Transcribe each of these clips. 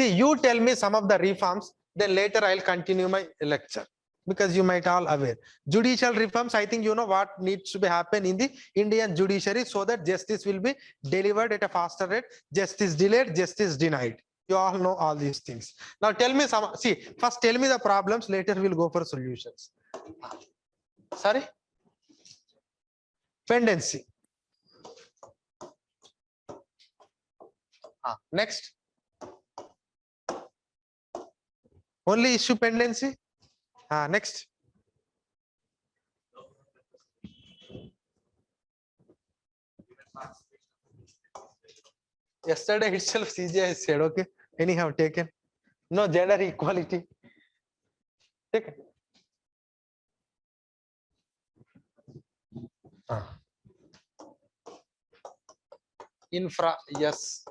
See, you tell me some of the reforms, then later I'll continue my lecture, because you might all aware. Judicial reforms, I think you know what needs to be happen in the Indian judiciary so that justice will be delivered at a faster rate. Justice delayed, justice denied. You all know all these things. Now tell me some, see, first tell me the problems, later we'll go for solutions. Sorry? Pendency. Next. Only issue pendency. Next. Yesterday itself CGI said, okay, anyhow taken. No gender equality. Taken. Infra, yes.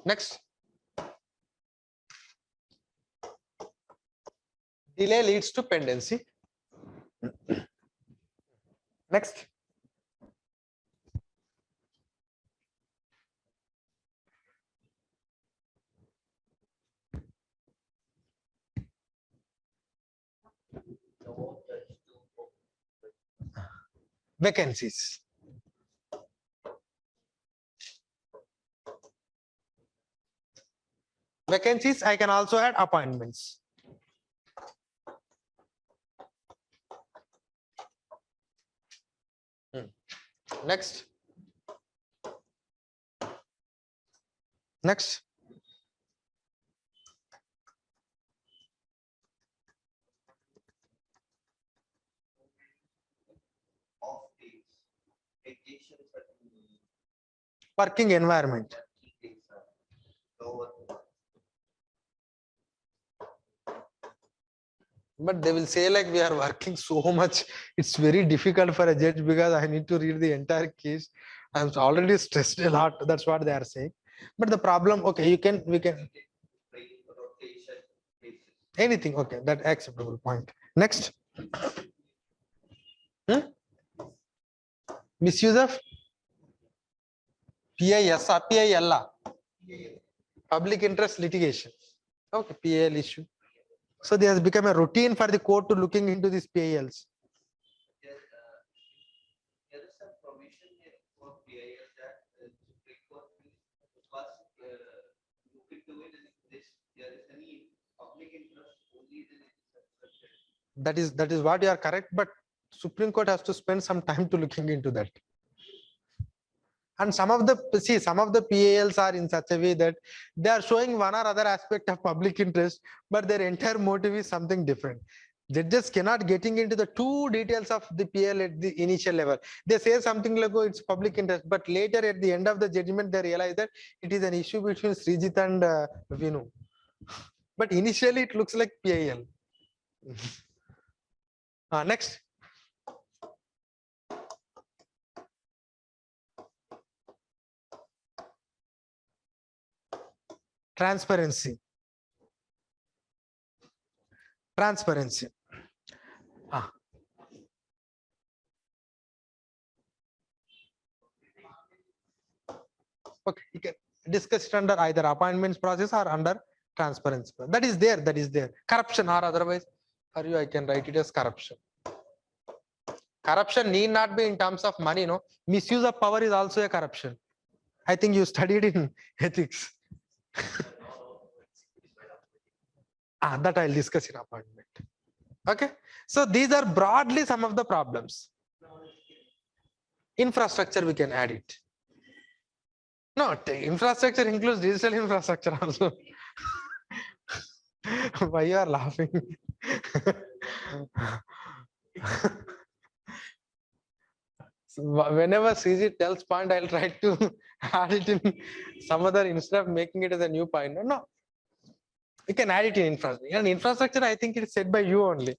Next. Delay leads to pendency. Next. Vacancies. Vacancies, I can also add appointments. Next. Next. Working environment. But they will say like we are working so much. It's very difficult for a judge because I need to read the entire case. I'm already stressed a lot. That's what they are saying. But the problem, okay, we can anything. Okay, that acceptable point. Next. Misuse of PIS, PIL, public interest litigation. Okay, PIL issue. So there has become a routine for the court to looking into these PILs. There is some provision for PIL that Supreme Court will first look into it, and if there is any public interest, only then it is accepted. That is what you are correct, but Supreme Court has to spend some time to looking into that. And some of the PALs are in such a way that they are showing one or other aspect of public interest, but their entire motive is something different. Judges cannot getting into the two details of the PL at the initial level. They say something like, oh, it's public interest, but later at the end of the judgment, they realize that it is an issue between Srijit and Vinu. But initially, it looks like PIL. Next. Transparency. Transparency. Okay, you can discuss it under either appointments process or under transparency. That is there. That is there. Corruption or otherwise, or I can write it as corruption. Corruption need not be in terms of money. No, misuse of power is also a corruption. I think you studied in ethics. That I'll discuss in appointment. Okay, so these are broadly some of the problems. Infrastructure, we can add it. No, infrastructure includes digital infrastructure also. Why you are laughing? So whenever CG tells point, I'll try to add it in some other instead of making it as a new point. No, you can add it in infrastructure. And infrastructure, I think it's said by you only.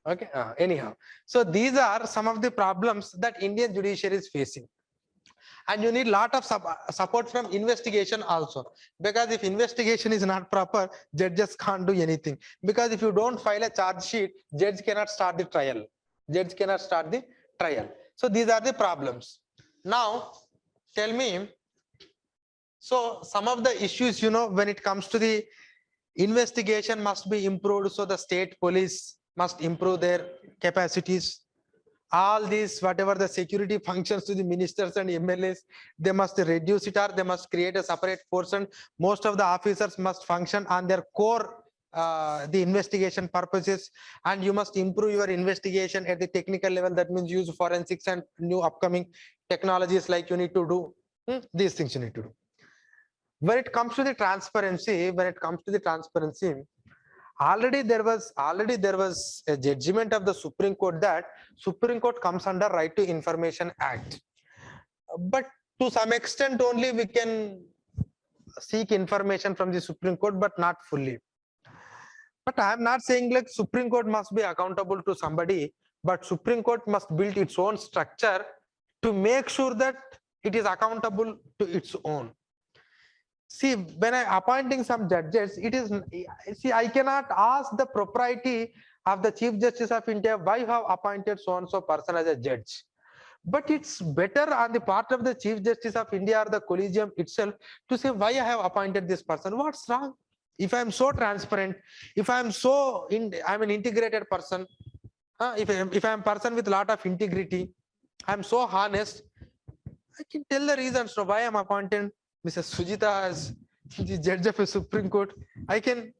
Okay. Anyhow, so these are some of the problems that Indian judiciary is facing. And you need a lot of support from investigation also, because if investigation is not proper, judges can't do anything. Because if you don't file a charge sheet, judge cannot start the trial. Judge cannot start the trial. So these are the problems. Now, tell me, So some of the issues, you know, when it comes to the investigation must be improved. So the state police must improve their capacities. All these, whatever the security functions to the ministers and MLAs, they must reduce it, or they must create a separate portion. Most of the officers must function on their core, the investigation purposes, and you must improve your investigation at the technical level. That means use forensics and new upcoming technologies like you need to do. These things you need to do. When it comes to the transparency, already there was a judgment of the Supreme Court that Supreme Court comes under Right to Information Act, but to some extent only we can seek information from the Supreme Court, but not fully. But I am not saying like Supreme Court must be accountable to somebody, but Supreme Court must build its own structure to make sure that it is accountable to its own. See, when I appointing some judges, it is, see, I cannot ask the propriety of the Chief Justice of India why you have appointed so and so person as a judge. But it's better on the part of the Chief Justice of India or the collegium itself to say why I have appointed this person. What's wrong? If I am so transparent, if I am so I'm an integrated person, if I am a person with a lot of integrity, I am so honest, I can tell the reasons for why I am appointed Mrs. Sujita as the judge of a Supreme Court. I can.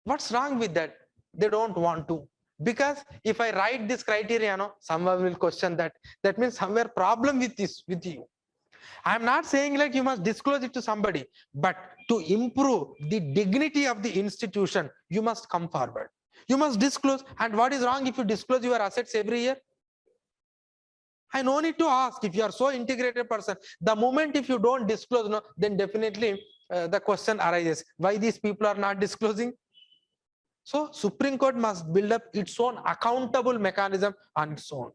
What's wrong with that? They don't want to. Because if I write this criteria, no, someone will question that. That means somewhere problem with this, with you. I'm not saying like you must disclose it to somebody, but to improve the dignity of the institution, you must come forward. You must disclose. And what is wrong if you disclose your assets every year? I no need to ask. If you are so integrated person, the moment if you don't disclose, no, then definitely the question arises, why these people are not disclosing? So Supreme Court must build up its own accountable mechanism on its own.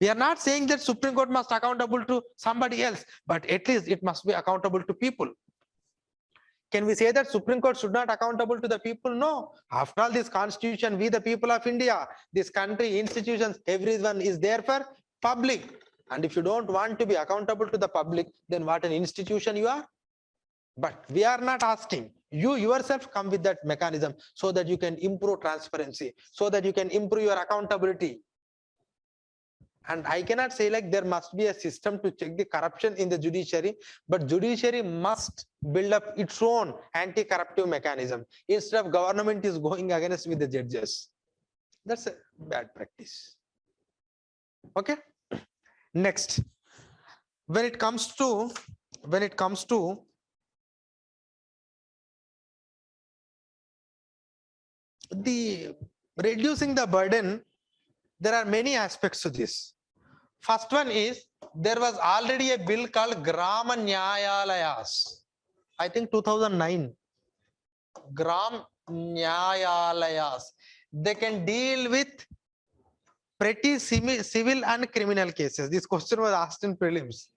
We are not saying that Supreme Court must accountable to somebody else, but at least it must be accountable to people. Can we say that Supreme Court should not accountable to the people? No. After all, this constitution, we the people of India, this country, institutions, everyone is there for public. And if you don't want to be accountable to the public, then what an institution you are? But we are not asking. You yourself come with that mechanism so that you can improve transparency, so that you can improve your accountability. And I cannot say like there must be a system to check the corruption in the judiciary, but judiciary must build up its own anti-corruptive mechanism instead of government is going against with the judges. That's a bad practice. Okay. Next, when it comes to the reducing the burden, there are many aspects to this. First one is there was already a bill called Gram Nyayalayas. I think 2009. Gram Nyayalayas. They can deal with pretty civil and criminal cases. This question was asked in prelims.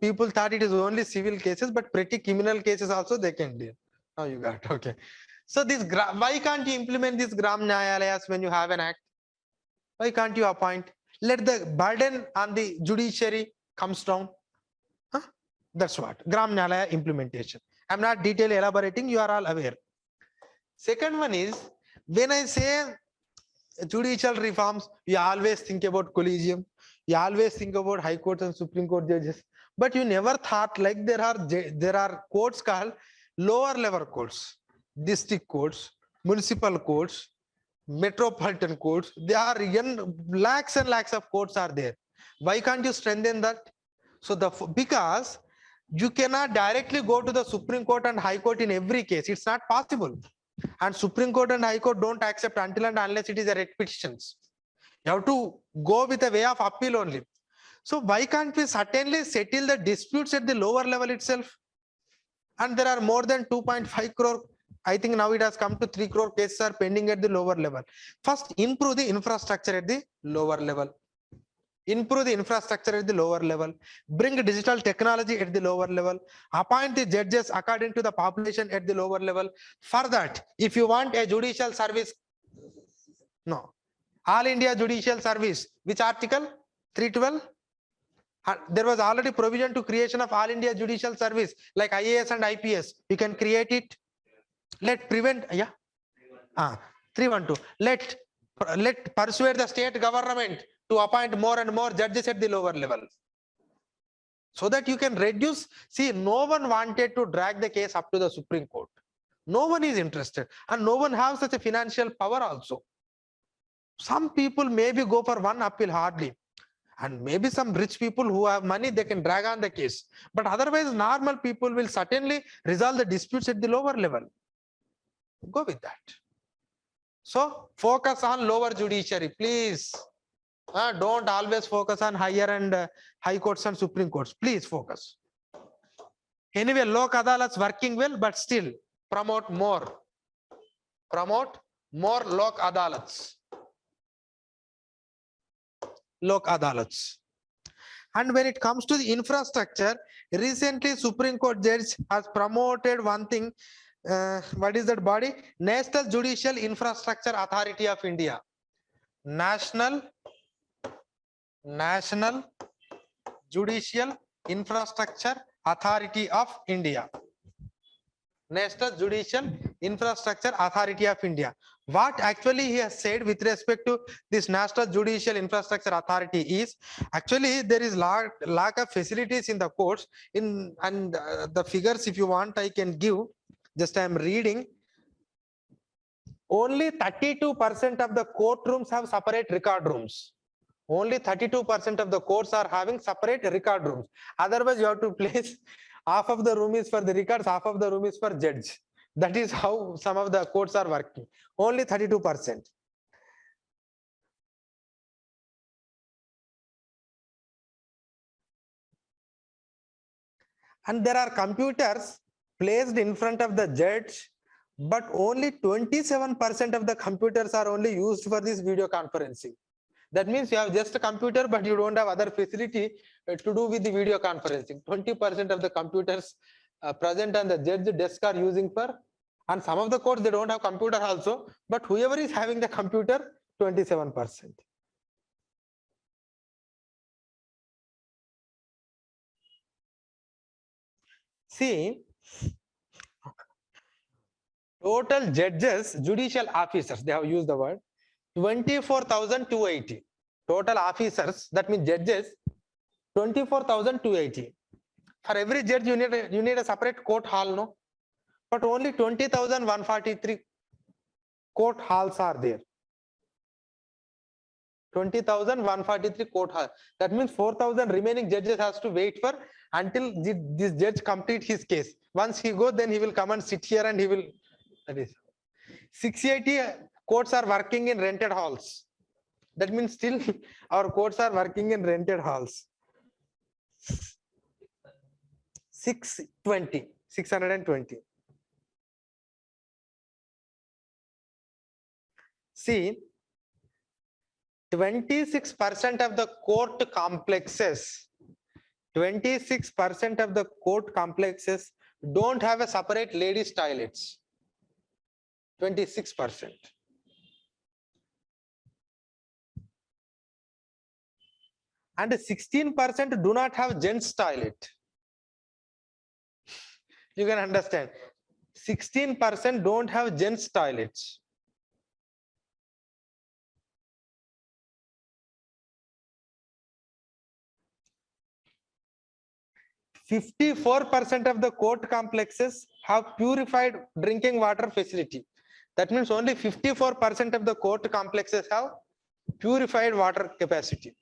People thought it is only civil cases, but pretty criminal cases also they can deal. Oh, you got it. Okay. So this why can't you implement this Gram Nyayalayas when you have an act? Why can't you appoint? Let the burden on the judiciary comes down. Huh? That's what Gram Nyalaya implementation. I'm not detail elaborating. You are all aware. Second one is when I say judicial reforms, you always think about collegium. You always think about High Court and Supreme Court judges, but you never thought like there are courts called lower level courts, district courts, municipal courts, metropolitan courts. There are lakhs and lakhs of courts are there. Why can't you strengthen that? So because you cannot directly go to the Supreme Court and High Court in every case. It's not possible. And Supreme Court and High Court don't accept until and unless it is a writ petitions. You have to go with a way of appeal only. So why can't we certainly settle the disputes at the lower level itself? And there are more than 2.5 crore. I think now it has come to 3 crore cases are pending at the lower level. First, improve the infrastructure at the lower level. Improve the infrastructure at the lower level. Bring digital technology at the lower level. Appoint the judges according to the population at the lower level. For that, if you want a judicial service, no. All India Judicial Service, which article? 312? There was already provision to creation of All India Judicial Service like IAS and IPS. You can create it. Let prevent, yeah. 312. Let persuade the state government to appoint more and more judges at the lower level, so that you can reduce. See, no one wanted to drag the case up to the Supreme Court. No one is interested, and no one has such a financial power also. Some people maybe go for one appeal hardly, and maybe some rich people who have money, they can drag on the case. But otherwise, normal people will certainly resolve the disputes at the lower level. Go with that. So focus on lower judiciary, please. Don't always focus on higher and high courts and Supreme Courts. Please focus. Anyway, Lok Adalats working well, but still promote more. Promote more Lok Adalats. Lok Adalats. And when it comes to the infrastructure, recently Supreme Court judge has promoted one thing. What is that body? National Judicial Infrastructure Authority of India. National Judicial Infrastructure Authority of India. National Judicial Infrastructure Authority of India. What actually he has said with respect to this National Judicial Infrastructure Authority is, actually there is lack of facilities in the courts. The figures, if you want, I can give. Just I am reading. Only 32% of the courtrooms have separate record rooms. Only 32% of the courts are having separate record rooms. Otherwise, you have to place half of the room is for the records, half of the room is for judge. That is how some of the courts are working. Only 32%. And there are computers placed in front of the judge, but only 27% of the computers are only used for this video conferencing. That means you have just a computer, but you don't have other facility to do with the video conferencing. 20% of the computers present on the judge desk are using for, and some of the courts, they don't have computer also, but whoever is having the computer, 27%. See, total judges, judicial officers, they have used the word 24,280. Total officers, that means judges, 24,280. For every judge, you need a separate court hall, no? But only 20,143 court halls are there. 20,143 court halls. That means 4,000 remaining judges has to wait for until this judge complete his case. Once he goes, then he will come and sit here and he will. That is 680 courts are working in rented halls. That means still our courts are working in rented halls. 620. See, 26% of the court complexes, 26% of the court complexes don't have a separate ladies' toilets. 26%. And 16% do not have gents' toilet. You can understand. 16% don't have gents' toilets. %4% of the court complexes have purified drinking water facility. That means only 54% of the court complexes have purified water capacity.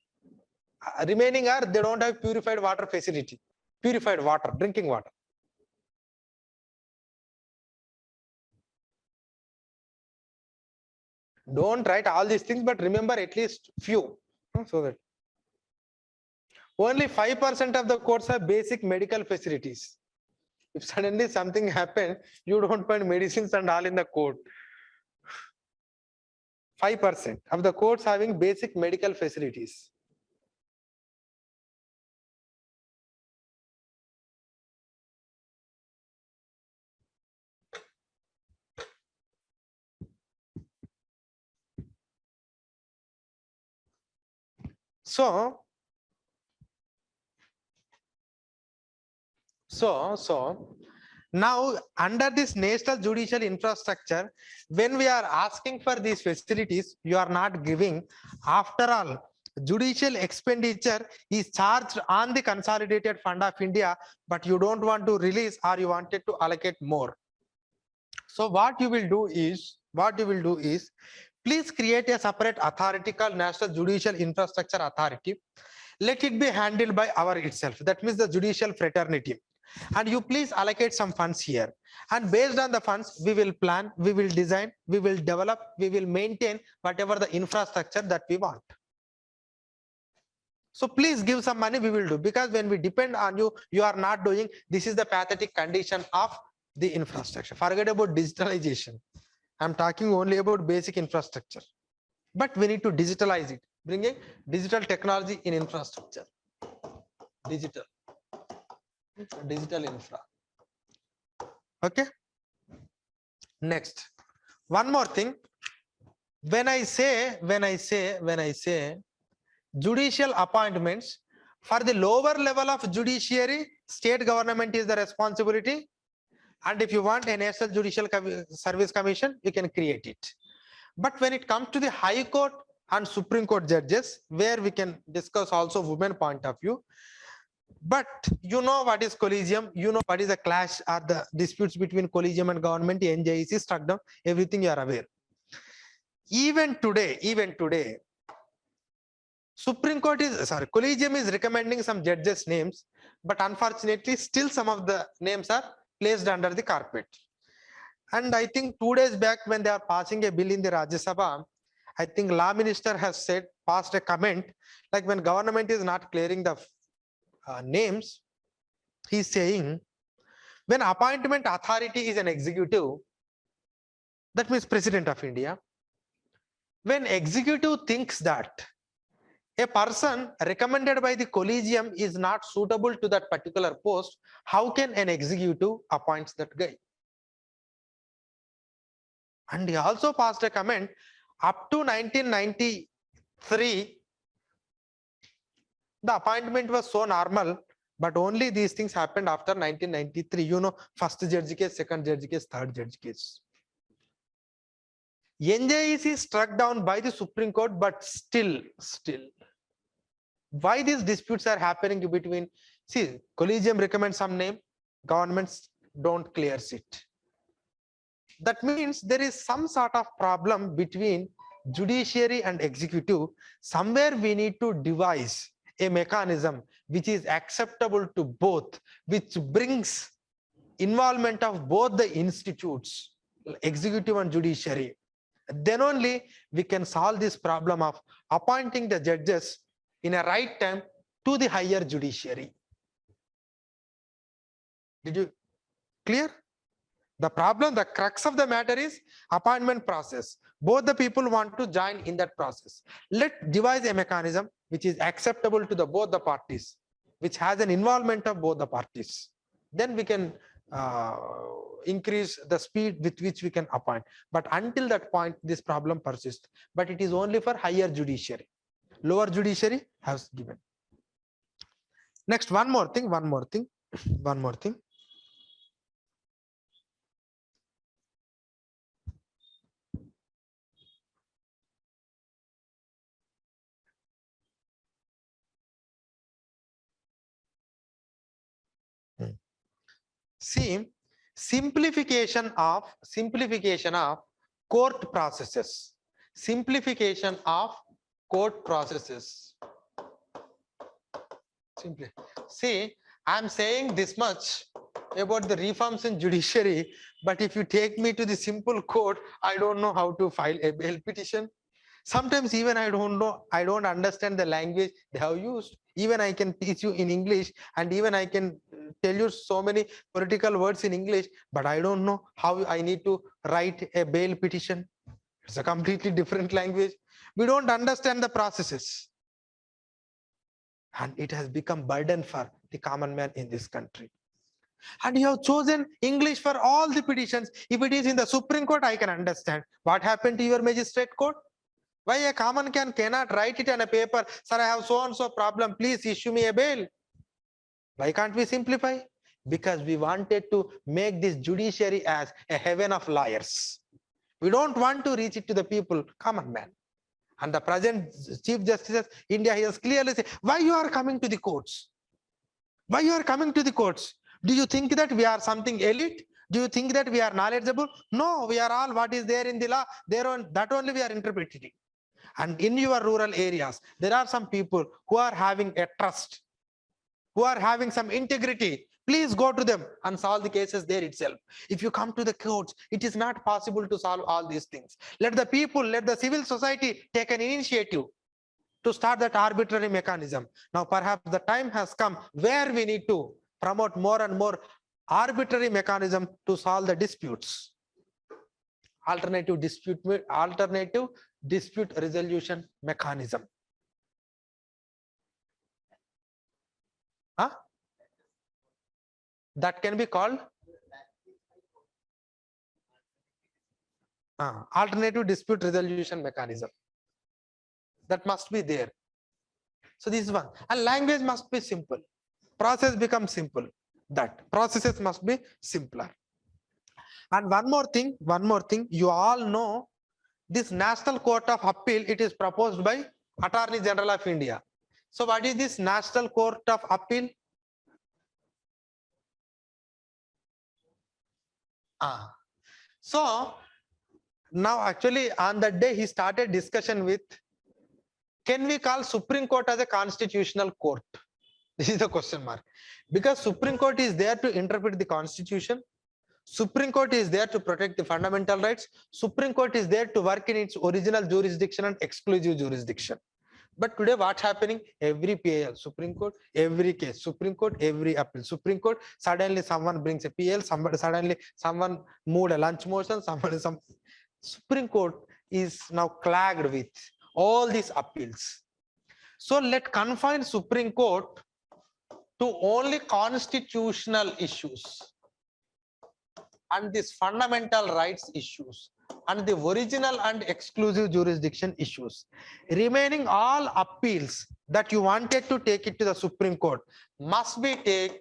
Remaining are, they don't have purified water facility. Purified water, drinking water. Don't write all these things, but remember at least few. So that only 5% of the courts have basic medical facilities. If suddenly something happened, you don't find medicines and all in the court. 5% of the courts having basic medical facilities. So So now under this national judicial infrastructure, when we are asking for these facilities, you are not giving. After all, judicial expenditure is charged on the consolidated fund of India, but you don't want to release or you wanted to allocate more. So what you will do is, please create a separate authority called National Judicial Infrastructure Authority. Let it be handled by our itself. That means the judicial fraternity. And you please allocate some funds here. And based on the funds, we will plan, we will design, we will develop, we will maintain whatever the infrastructure that we want. So please give some money, we will do. Because when we depend on you, you are not doing. This is the pathetic condition of the infrastructure. Forget about digitalization. I'm talking only about basic infrastructure. But we need to digitalize it, bringing digital technology in infrastructure. Digital infra. Okay. Next, one more thing. When I say judicial appointments, for the lower level of judiciary, state government is the responsibility. And if you want a National Judicial Service Commission, you can create it. But when it comes to the High Court and Supreme Court judges, where we can discuss also women point of view. But you know what is collegium, you know what is the clash or the disputes between collegium and government, NJEC struck down, everything you are aware. Even today, collegium is recommending some judges' names, but unfortunately, still some of the names are placed under the carpet. And I think 2 days back, when they are passing a bill in the Rajya Sabha, I think Law Minister has passed a comment, like when government is not clearing the names, he's saying, when appointment authority is an executive, that means President of India, when executive thinks that a person recommended by the collegium is not suitable to that particular post, how can an executive appoint that guy? And he also passed a comment, up to 1993, the appointment was so normal, but only these things happened after 1993. You know, first judge case, second judge case, third judge case. NJEC is struck down by the Supreme Court, but still, why these disputes are happening between? See, collegium recommends some name, governments don't clears it. That means there is some sort of problem between judiciary and executive. Somewhere we need to devise a mechanism which is acceptable to both, which brings involvement of both the institutes, executive and judiciary. Then only we can solve this problem of appointing the judges in a right time to the higher judiciary. Did you clear? The problem, the crux of the matter is appointment process. Both the people want to join in that process. Let's devise a mechanism which is acceptable to both the parties, which has an involvement of both the parties. Then we can increase the speed with which we can appoint. But until that point, this problem persists. But it is only for higher judiciary. Lower judiciary has given. Next, one more thing. See, simplification of court processes. Simplification of court processes. Simply. See, I'm saying this much about the reforms in judiciary, but if you take me to the simple court, I don't know how to file a bail petition. Sometimes even I don't understand the language they have used. Even I can teach you in English, and even I can tell you so many political words in English, but I don't know how I need to write a bail petition. It's a completely different language. We don't understand the processes. And it has become burden for the common man in this country. And you have chosen English for all the petitions. If it is in the Supreme Court, I can understand. What happened to your magistrate court? Why a common man cannot write it on a paper? Sir, I have so and so problem. Please issue me a bail. Why can't we simplify? Because we wanted to make this judiciary as a heaven of lawyers. We don't want to reach it to the people, common man. And the present Chief Justice of India, he has clearly said, why you are coming to the courts? Why you are coming to the courts? Do you think that we are something elite? Do you think that we are knowledgeable? No, we are all what is there in the law. That only we are interpreting. And in your rural areas, there are some people who are having a trust, who are having some integrity. Please go to them and solve the cases there itself. If you come to the courts, it is not possible to solve all these things. Let the people, let the civil society take an initiative to start that arbitrary mechanism. Now, perhaps the time has come where we need to promote more and more arbitrary mechanism to solve the disputes. Alternative dispute resolution mechanism. Huh? That can be called alternative dispute resolution mechanism. That must be there. So this is one. And language must be simple. Process becomes simple. That processes must be simpler. And one more thing, you all know this National Court of Appeal, it is proposed by Attorney General of India. So what is this National Court of Appeal? So now actually on that day he started discussion with, can we call Supreme Court as a constitutional court? This is the question mark. Because Supreme Court is there to interpret the constitution. Supreme Court is there to protect the fundamental rights. Supreme Court is there to work in its original jurisdiction and exclusive jurisdiction. But today what's happening? Every PAL, Supreme Court, every case, Supreme Court, every appeal, Supreme Court, suddenly someone brings a PL, someone moved a lunch motion, Supreme Court is now clogged with all these appeals. So let confine Supreme Court to only constitutional issues and these fundamental rights issues and the original and exclusive jurisdiction issues. Remaining all appeals that you wanted to take it to the Supreme Court must be taken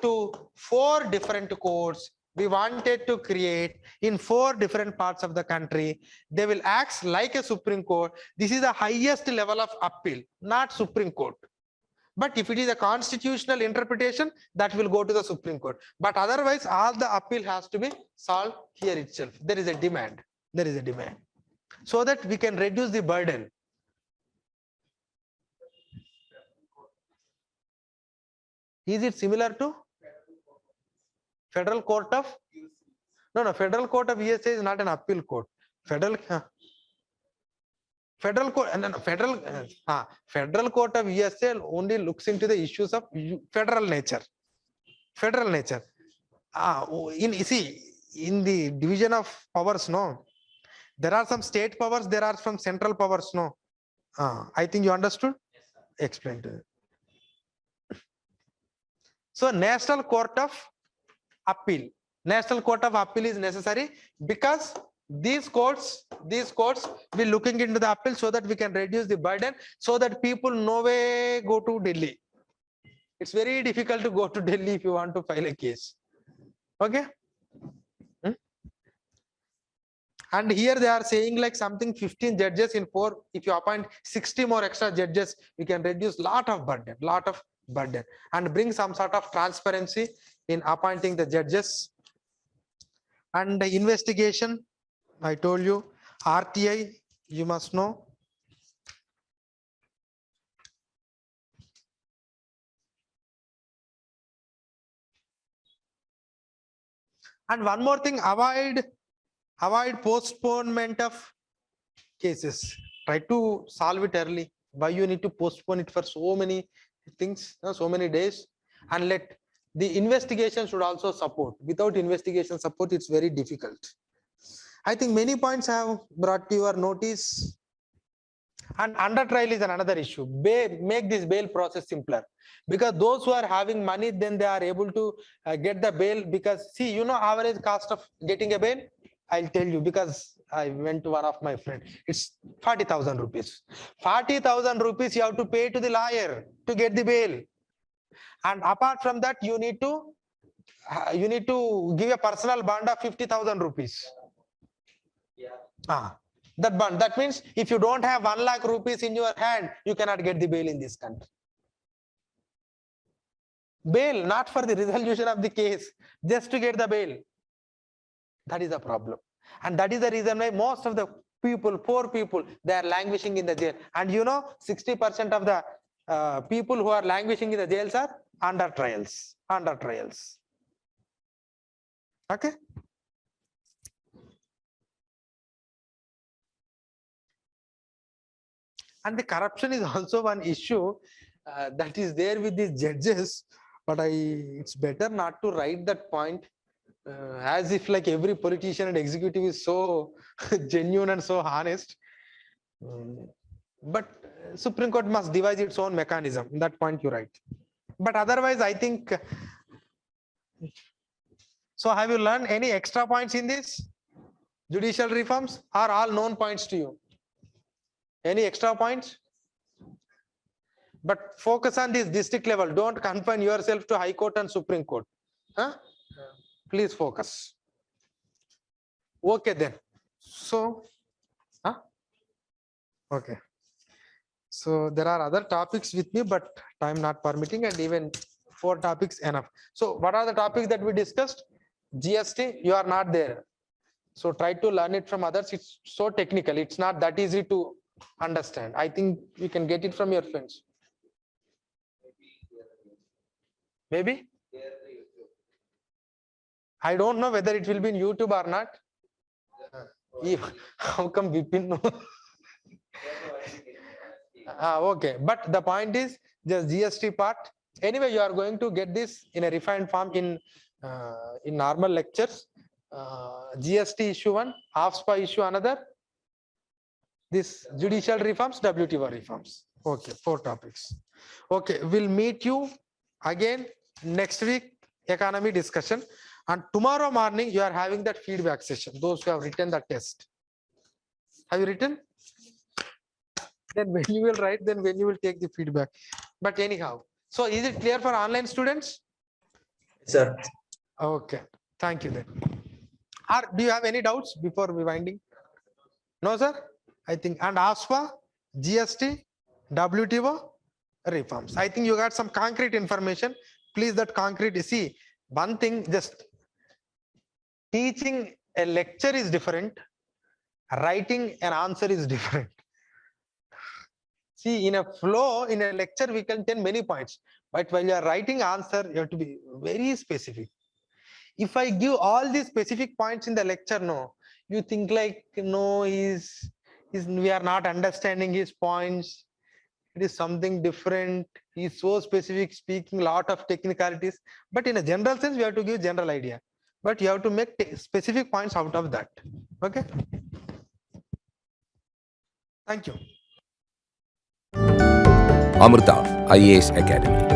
to 4 different courts. We wanted to create in 4 different parts of the country. They will act like a Supreme Court. This is the highest level of appeal, not Supreme Court. But if it is a constitutional interpretation, that will go to the Supreme Court. But otherwise, all the appeal has to be solved here itself. There is a demand. There is a demand. So that we can reduce the burden. Is it similar to Federal Court of? No, Federal Court of USA is not an appeal court. Federal Court and Federal Court of USA only looks into the issues of federal nature. Federal nature. In the division of powers, no, there are some state powers, there are some central powers, no. I think you understood. Yes, sir. Explain to you. So National Court of Appeal. National Court of Appeal is necessary because these courts will looking into the appeal so that we can reduce the burden, so that people no way go to Delhi. It's very difficult to go to Delhi if you want to file a case. Okay. And here they are saying like something 15 judges in 4. If you appoint 60 more extra judges, we can reduce lot of burden and bring some sort of transparency in appointing the judges. And the investigation, I told you, RTI, you must know. And one more thing, avoid postponement of cases. Try to solve it early. Why you need to postpone it for so many things, so many days? And let the investigation should also support. Without investigation support, it's very difficult. I think many points I have brought to your notice. And under trial is another issue. Make this bail process simpler, because those who are having money, then they are able to get the bail. Because see, you know, average cost of getting a bail, I'll tell you, because I went to one of my friends. It's 40,000 rupees. 40,000 rupees you have to pay to the lawyer to get the bail. And apart from that, you need to you need to give a personal bond of 50,000 rupees. Yeah. That bond. That means if you don't have 1 lakh rupees in your hand, you cannot get the bail in this country. Bail, not for the resolution of the case, just to get the bail. That is the problem. And that is the reason why most of the people, poor people, they are languishing in the jail. And 60% of the people who are languishing in the jails are under trials. Under trials. Okay. And the corruption is also one issue that is there with these judges. But it's better not to write that point as if like every politician and executive is so genuine and so honest. But Supreme Court must devise its own mechanism. That point you write. But otherwise, I think. So have you learned any extra points in this? Judicial reforms are all known points to you. Any extra points? But focus on this district level. Don't confine yourself to High Court and Supreme Court. Huh? Please focus. Okay then. So, okay. So there are other topics with me, but time not permitting, and even 4 topics enough. So what are the topics that we discussed? GST, you are not there. So try to learn it from others. It's so technical. It's not that easy to understand. I think you can get it from your friends. Maybe? I don't know whether it will be in YouTube or not. How come Vipin no? Okay, but the point is the GST part. Anyway, you are going to get this in a refined form in normal lectures. GST issue 1, AFSPA issue another. This judicial reforms, WTO reforms. Okay, 4 topics. Okay, we'll meet you again next week, economy discussion. And tomorrow morning, you are having that feedback session. Those who have written the test. Have you written? Then when you will write, then when you will take the feedback. But anyhow, so is it clear for online students? Sir. Okay, thank you then. Or do you have any doubts before we winding? No, sir? I think, and AFSPA, GST, WTO, reforms. I think you got some concrete information. Please, that concrete, see, one thing, just teaching a lecture is different. Writing an answer is different. See, in a flow, in a lecture, we can tell many points. But while you are writing answer, you have to be very specific. If I give all these specific points in the lecture, no, you think like, no, we are not understanding his points. It is something different. He's so specific, speaking a lot of technicalities. But in a general sense, we have to give general idea. But you have to make specific points out of that. Okay. Thank you. Amrita IAS Academy.